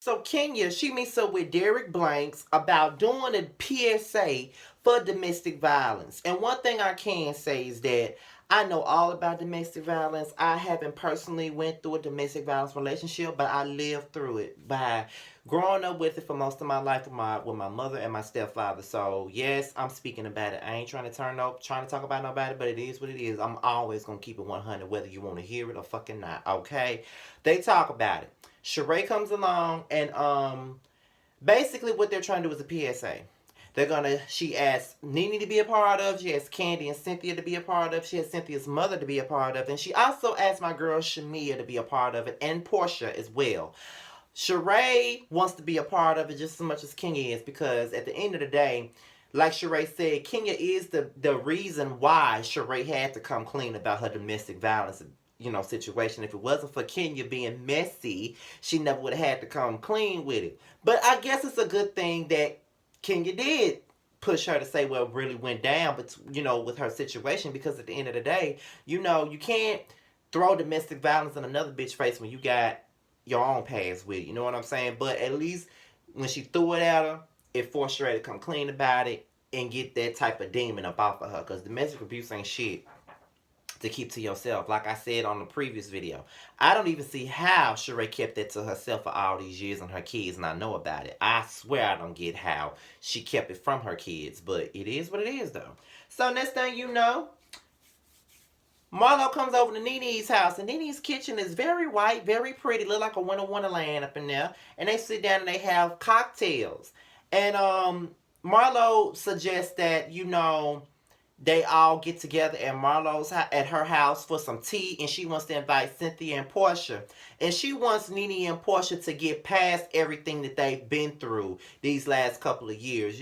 So Kenya, she meets up with Derek Blanks about doing a PSA for domestic violence. And one thing I can say is that I know all about domestic violence. I haven't personally went through a domestic violence relationship, but I lived through it by growing up with it for most of my life with my mother and my stepfather. So yes, I'm speaking about it. I ain't trying to talk about nobody, but it is what it is. I'm always gonna keep it 100, whether you want to hear it or fucking not. Okay, they talk about it. Sheree comes along and basically what they're trying to do is a PSA. She asked Nene to be a part of, she asked Candy and Cynthia to be a part of, she asked Cynthia's mother to be a part of, and she also asked my girl Shamea to be a part of it, and Porsha as well. Sheree wants to be a part of it just as much as Kenya is, because at the end of the day, like Sheree said, Kenya is the reason why Sheree had to come clean about her domestic violence situation. If it wasn't for Kenya being messy, she never would have had to come clean with it. But I guess it's a good thing that Kenya did push her to say what really went down, but with her situation, because at the end of the day, you can't throw domestic violence in another bitch face when you got your own past with it. You know what I'm saying? But at least when she threw it at her, it forced her to come clean about it and get that type of demon up off of her. Because domestic abuse ain't shit to keep to yourself. Like I said on the previous video, I don't even see how Sheree kept that to herself for all these years and her kids not know about it. I swear I don't get how she kept it from her kids, but it is what it is though. So next thing you know, Marlo comes over to Nene's house, and Nene's kitchen is very white, very pretty, look like a winter wonderland up in there. And they sit down and they have cocktails. And Marlo suggests that they all get together at her house for some tea, and she wants to invite Cynthia and Porsha. And she wants Nene and Porsha to get past everything that they've been through these last couple of years.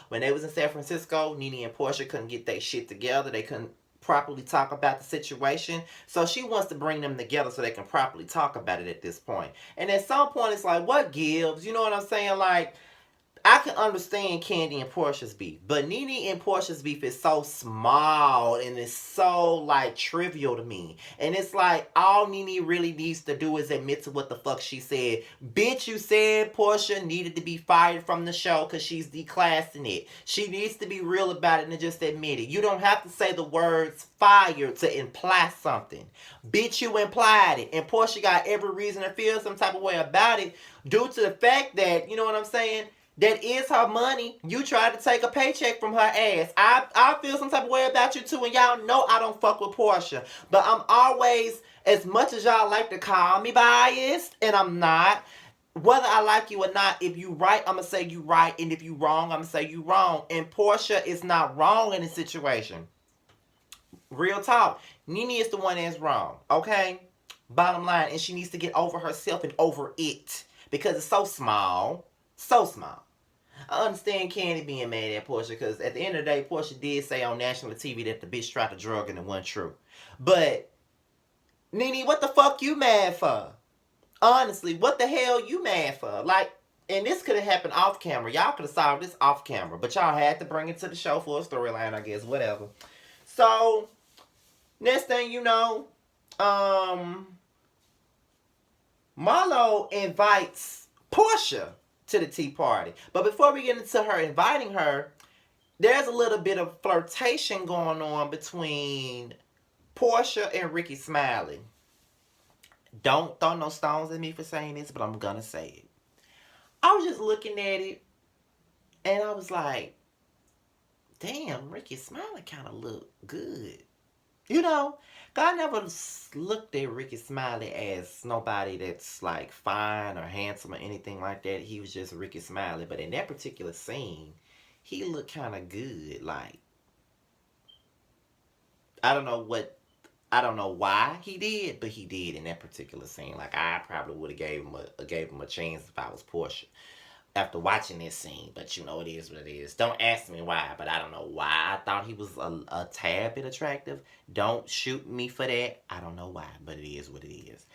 When they was in San Francisco, Nene and Porsha couldn't get their shit together. They couldn't properly talk about the situation. So she wants to bring them together so they can properly talk about it at this point. And at some point, it's like, what gives? You know what I'm saying? Like, I can understand Candy and Portia's beef, but Nene and Portia's beef is so small and it's so like trivial to me. And it's like all Nene really needs to do is admit to what the fuck she said. Bitch, you said Porsha needed to be fired from the show because she's declassing it. She needs to be real about it and just admit it. You don't have to say the words fired to imply something. Bitch, you implied it. And Porsha got every reason to feel some type of way about it due to the fact that, you know what I'm saying? That is her money. You tried to take a paycheck from her ass. I feel some type of way about you too, and y'all know I don't fuck with Porsha. But I'm always, as much as y'all like to call me biased, and I'm not, whether I like you or not, if you right, I'm going to say you right, and if you wrong, I'm going to say you wrong. And Porsha is not wrong in this situation. Real talk. Nene is the one that's wrong, okay? Bottom line, and she needs to get over herself and over it. Because it's so small. So small. I understand Candy being mad at Porsha because at the end of the day, Porsha did say on national TV that the bitch tried to drug and it wasn't true. But, Nene, what the fuck you mad for? Honestly, what the hell you mad for? Like, and this could have happened off camera. Y'all could have solved this off camera. But y'all had to bring it to the show for a storyline, I guess. Whatever. So, next thing you know, Marlo invites Porsha to the tea party. But before we get into her inviting her, there's a little bit of flirtation going on between Porsha and Ricky Smiley. Don't throw no stones at me for saying this, but I'm gonna say it. I was just looking at it, and I was like, damn, Ricky Smiley kind of look good. I never looked at Ricky Smiley as nobody that's like fine or handsome or anything like that. He was just Ricky Smiley. But in that particular scene, he looked kind of good. Like, I don't know why he did, but he did in that particular scene. Like, I probably would have gave him a chance if I was Porsha after watching this scene. But it is what it is. Don't ask me why, but I don't know why I thought he was a tad bit attractive. Don't shoot me for that. I don't know why, but it is what it is.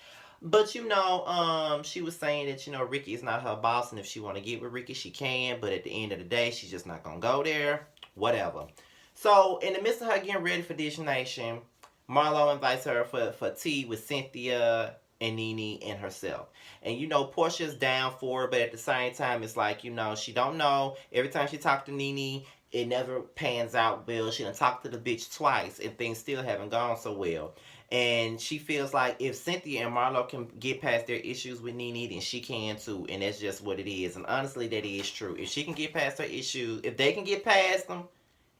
But she was saying that Ricky is not her boss, and if she want to get with Ricky, she can. But at the end of the day, she's just not gonna go there. Whatever. So in the midst of her getting ready for Dish Nation, Marlo invites her for tea with Cynthia and Nene and herself. And you know, Portia's down for it, but at the same time, it's like, you know, she don't know. Every time she talked to Nene, it never pans out well. She done talked to the bitch twice, and things still haven't gone so well. And she feels like if Cynthia and Marlo can get past their issues with Nene, then she can too. And that's just what it is. And honestly, that is true. If she can get past her issues, if they can get past them,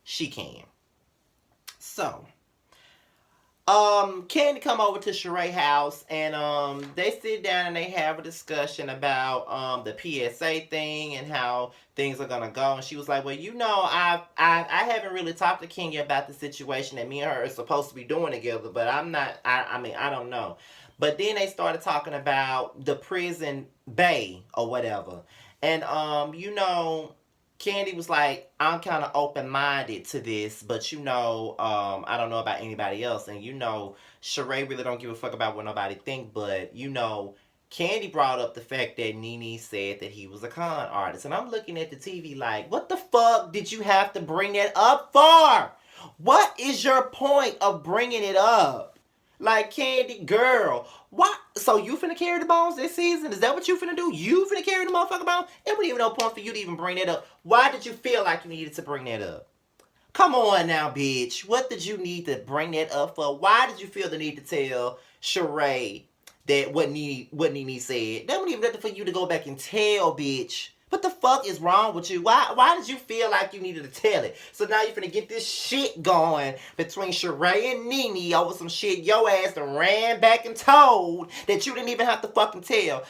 she can. So, Candy come over to Sheree house, and they sit down and they have a discussion about the PSA thing and how things are gonna go. And she was like, well, you know, I haven't really talked to Kenya about the situation that me and her are supposed to be doing together, but I'm not, I mean, I don't know. But then they started talking about the prison bay or whatever. And you know, Candy was like, I'm kind of open minded to this, but you know, I don't know about anybody else, and you know, Sheree really don't give a fuck about what nobody think. But you know, Candy brought up the fact that Nene said that he was a con artist, and I'm looking at the TV like, what the fuck did you have to bring that up for? What is your point of bringing it up? Like, Candy, girl, what? So you finna carry the bones this season? Is that what you finna do? You finna carry the motherfucking bones? It wasn't even no point for you to even bring that up. Why did you feel like you needed to bring that up? Come on now, bitch. What did you need to bring that up for? Why did you feel the need to tell Sheree that what Nene said? That wasn't even nothing for you to go back and tell, bitch. What the fuck is wrong with you? Why did you feel like you needed to tell it? So now you're finna get this shit going between Sheree and Nene over some shit your ass done ran back and told that you didn't even have to fucking tell.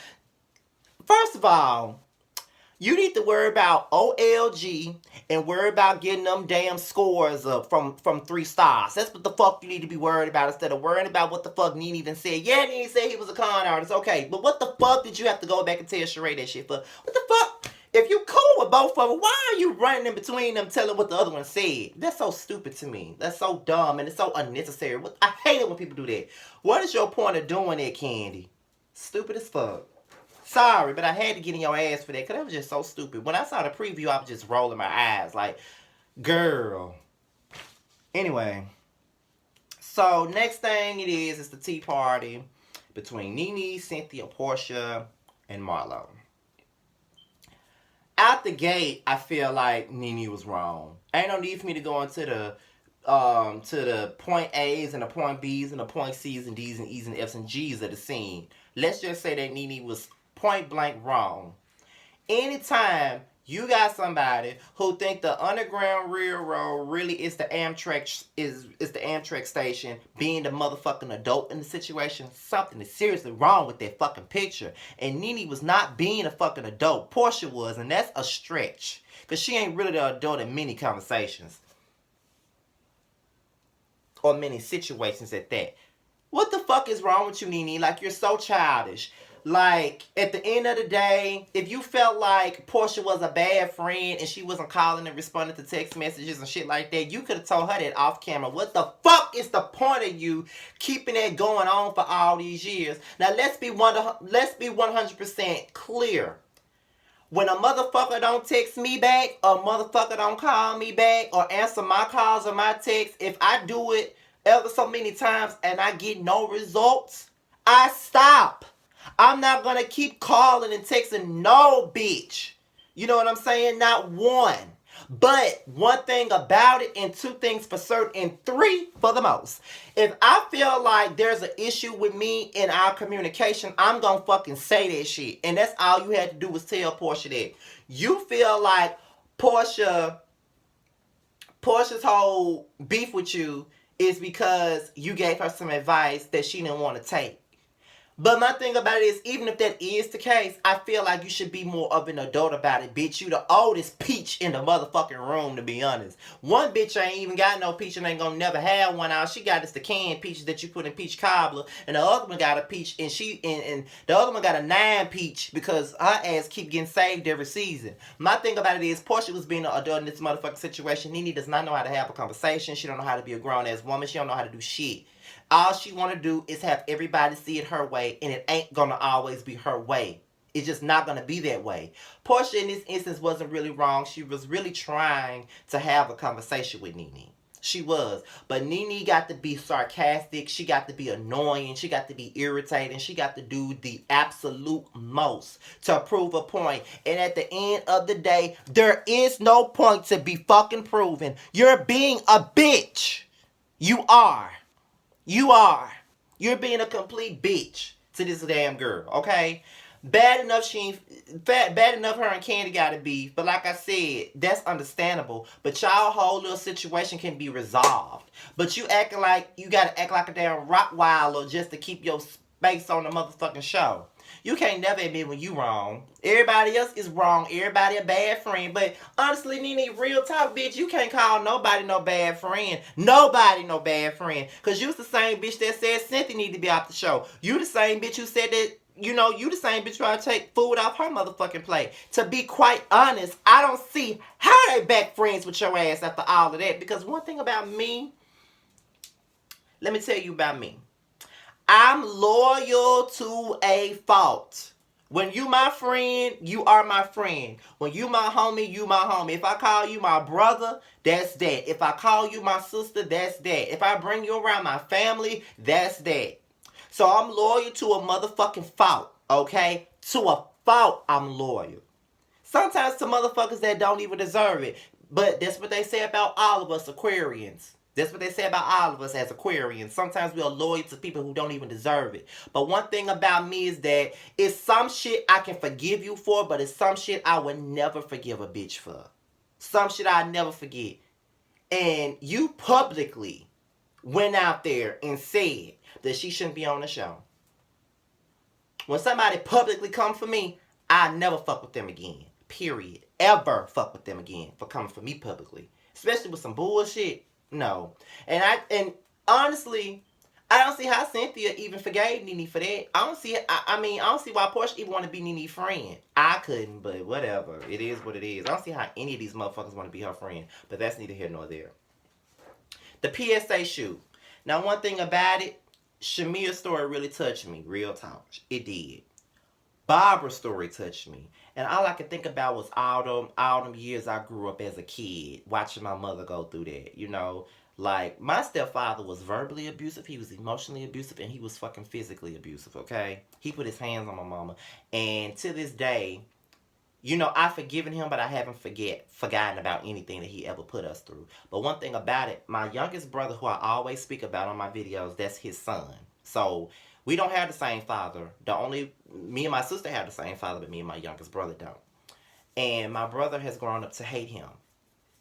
First of all, you need to worry about OLG and worry about getting them damn scores up from 3 stars. That's what the fuck you need to be worried about instead of worrying about what the fuck Nene done said. Yeah, Nene said he was a con artist. Okay, but what the fuck did you have to go back and tell Sheree that shit for? What the fuck? If you cool with both of them, why are you running in between them telling what the other one said? That's so stupid to me. That's so dumb and it's so unnecessary. I hate it when people do that. What is your point of doing that, Candy? Stupid as fuck. Sorry, but I had to get in your ass for that because that was just so stupid. When I saw the preview, I was just rolling my eyes like, girl. Anyway, so next thing it is the tea party between Nene, Cynthia, Porsha, and Marlo. Out the gate, I feel like Nene was wrong. Ain't no need for me to go into the point A's and the point B's and the point C's and D's and E's and F's and G's of the scene. Let's just say that Nene was point blank wrong. Anytime you got somebody who think the Underground Railroad really is the Amtrak is the Amtrak station being the motherfucking adult in the situation, something is seriously wrong with that fucking picture. And Nene was not being a fucking adult. Porsha was, and that's a stretch. Because she ain't really the adult in many conversations. Or many situations at that. What the fuck is wrong with you, Nene? Like, you're so childish. Like, at the end of the day, if you felt like Porsha was a bad friend and she wasn't calling and responding to text messages and shit like that, you could have told her that off camera. What the fuck is the point of you keeping that going on for all these years? Now, let's be 100% clear. When a motherfucker don't text me back, or a motherfucker don't call me back, or answer my calls or my texts, if I do it ever so many times and I get no results, I stop. I'm not going to keep calling and texting no bitch. You know what I'm saying? Not one. But one thing about it, and two things for certain, and three for the most. If I feel like there's an issue with me in our communication, I'm going to fucking say that shit. And that's all you had to do was tell Porsha that. You feel like Portia's whole beef with you is because you gave her some advice that she didn't want to take. But my thing about it is, even if that is the case, I feel like you should be more of an adult about it, bitch. You the oldest peach in the motherfucking room, to be honest. One bitch ain't even got no peach and ain't gonna never have one out. She got the canned peaches that you put in peach cobbler, and the other one got a peach, and and the other one got a 9 peach because her ass keep getting saved every season. My thing about it is, Porsha was being an adult in this motherfucking situation. Nene does not know how to have a conversation. She don't know how to be a grown ass woman. She don't know how to do shit. All she want to do is have everybody see it her way, and it ain't going to always be her way. It's just not going to be that way. Porsha, in this instance, wasn't really wrong. She was really trying to have a conversation with Nene. She was. But Nene got to be sarcastic. She got to be annoying. She got to be irritating. She got to do the absolute most to prove a point. And at the end of the day, there is no point to be fucking proven. You're being a bitch. You are. You are. You're being a complete bitch to this damn girl, okay? Bad enough bad enough her and Candy gotta be, but like I said, that's understandable. But y'all whole little situation can be resolved. But you acting like you gotta act like a damn Rottweiler just to keep your space on the motherfucking show. You can't never admit when you wrong. Everybody else is wrong. Everybody a bad friend. But honestly, Nene, real talk, bitch, you can't call nobody no bad friend. Nobody no bad friend. Because you's the same bitch that said Cynthia need to be off the show. You the same bitch who said that, you know, you the same bitch trying to take food off her motherfucking plate. To be quite honest, I don't see how they back friends with your ass after all of that. Because one thing about me, let me tell you about me. I'm loyal to a fault. When you my friend, you are my friend. When you my homie, you my homie. If I call you my brother, that's that. If I call you my sister, that's that. If I bring you around my family, that's that. So I'm loyal to a motherfucking fault, okay? To a fault, I'm loyal. Sometimes to motherfuckers that don't even deserve it. But that's what they say about all of us Aquarians. That's what they say about all of us as Aquarians. Sometimes we are loyal to people who don't even deserve it. But one thing about me is that it's some shit I can forgive you for, but it's some shit I would never forgive a bitch for. Some shit I never forget. And you publicly went out there and said that she shouldn't be on the show. When somebody publicly come for me, I never fuck with them again. Period. Ever fuck with them again for coming for me publicly. Especially with some bullshit. No. And honestly, I don't see how Cynthia even forgave Nene for that. I don't see I don't see why Porsha even want to be Nene's friend. I couldn't, but whatever. It is what it is. I don't see how any of these motherfuckers want to be her friend. But that's neither here nor there. The PSA shoot. Now one thing about it, Shamea's story really touched me. Real talk. It did. Barbara's story touched me. And all I could think about was all them years I grew up as a kid, watching my mother go through that. You know, like, my stepfather was verbally abusive, he was emotionally abusive, and he was fucking physically abusive, okay? He put his hands on my mama. And to this day, you know, I've forgiven him, but I haven't forgotten about anything that he ever put us through. But one thing about it, my youngest brother, who I always speak about on my videos, that's his son. So we don't have the same father. Me and my sister have the same father, but me and my youngest brother don't. And my brother has grown up to hate him.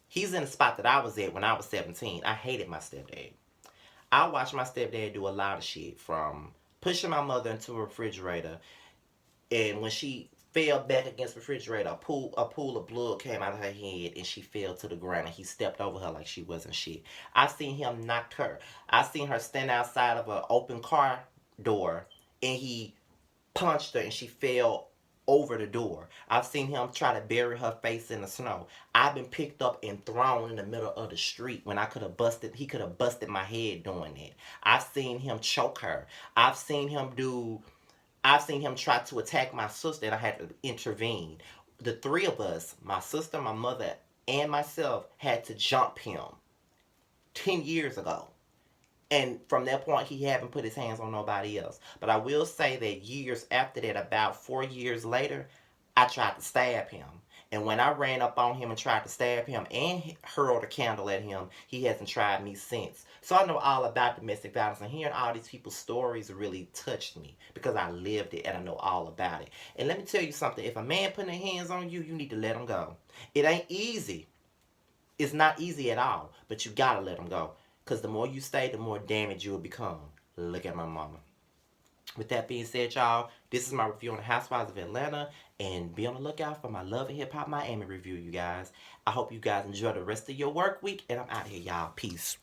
He's in the spot that I was at when I was 17. I hated my stepdad. I watched my stepdad do a lot of shit, from pushing my mother into a refrigerator, and when she fell back against the refrigerator, a pool of blood came out of her head and she fell to the ground, and he stepped over her like she wasn't shit. I seen him knock her. I seen her stand outside of an open car door and he punched her and she fell over the door. I've seen him try to bury her face in the snow. I've been picked up and thrown in the middle of the street when he could have busted my head doing that. I've seen him choke her. I've seen him try to attack my sister and I had to intervene. The three of us, my sister, my mother, and myself, had to jump him 10 years ago. And from that point, he haven't put his hands on nobody else. But I will say that years after that, about 4 years later, I tried to stab him. And when I ran up on him and tried to stab him and hurled a candle at him, he hasn't tried me since. So I know all about domestic violence, and hearing all these people's stories really touched me because I lived it and I know all about it. And let me tell you something. If a man putting his hands on you, you need to let him go. It ain't easy. It's not easy at all, but you gotta let him go. Because the more you stay, the more damage you will become. Look at my mama. With that being said, y'all, this is my review on the Housewives of Atlanta. And be on the lookout for my Love and Hip Hop Miami review, you guys. I hope you guys enjoy the rest of your work week. And I'm out of here, y'all. Peace.